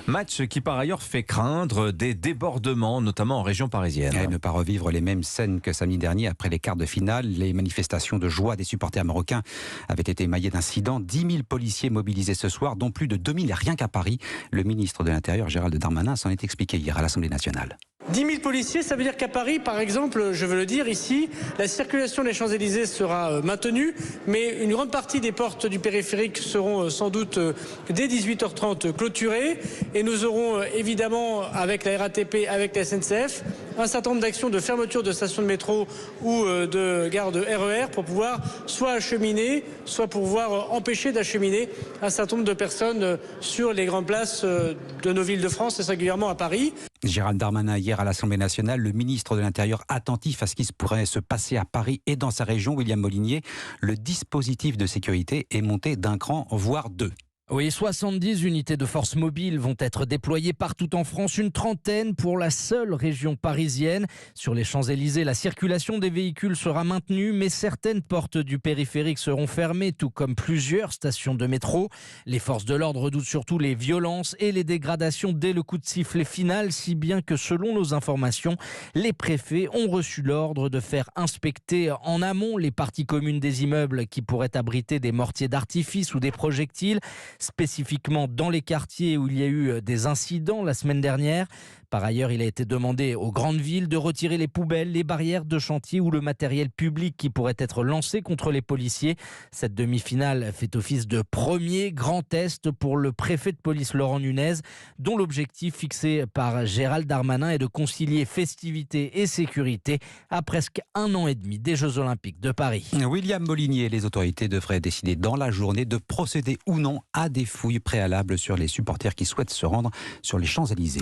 Match qui par ailleurs fait craindre des débordements, notamment en région parisienne. Et ne pas revivre les mêmes scènes que samedi dernier après les quarts de finale. Les manifestations de joie des supporters marocains avaient été émaillées d'incidents. 10 000 policiers mobilisés ce soir, dont plus de 2 000 rien qu'à Paris. Le ministre de l'Intérieur, Gérald Darmanin, s'en est expliqué hier à l'Assemblée nationale. 10 000 policiers, ça veut dire qu'à Paris, par exemple, je veux le dire ici, la circulation des Champs-Élysées sera maintenue, mais une grande partie des portes du périphérique seront sans doute dès 18h30 clôturées. Et nous aurons évidemment, avec la RATP, avec la SNCF, un certain nombre d'actions de fermeture de stations de métro ou de gares de RER pour pouvoir soit acheminer, soit pour pouvoir empêcher d'acheminer un certain nombre de personnes sur les grandes places de nos villes de France et singulièrement à Paris. Gérald Darmanin hier à l'Assemblée nationale, le ministre de l'Intérieur attentif à ce qui pourrait se passer à Paris et dans sa région, William Molinier. Le dispositif de sécurité est monté d'un cran, voire deux. Oui, 70 unités de force mobile vont être déployées partout en France, une trentaine pour la seule région parisienne. Sur les Champs-Élysées, la circulation des véhicules sera maintenue, mais certaines portes du périphérique seront fermées, tout comme plusieurs stations de métro. Les forces de l'ordre redoutent surtout les violences et les dégradations dès le coup de sifflet final, si bien que selon nos informations, les préfets ont reçu l'ordre de faire inspecter en amont les parties communes des immeubles qui pourraient abriter des mortiers d'artifice ou des projectiles, spécifiquement dans les quartiers où il y a eu des incidents la semaine dernière. Par ailleurs, il a été demandé aux grandes villes de retirer les poubelles, les barrières de chantier ou le matériel public qui pourrait être lancé contre les policiers. Cette demi-finale fait office de premier grand test pour le préfet de police Laurent Nunez, dont l'objectif fixé par Gérald Darmanin est de concilier festivité et sécurité à presque 1 an et demi des Jeux Olympiques de Paris. William Molinier, les autorités devraient décider dans la journée de procéder ou non à des fouilles préalables sur les supporters qui souhaitent se rendre sur les Champs-Élysées.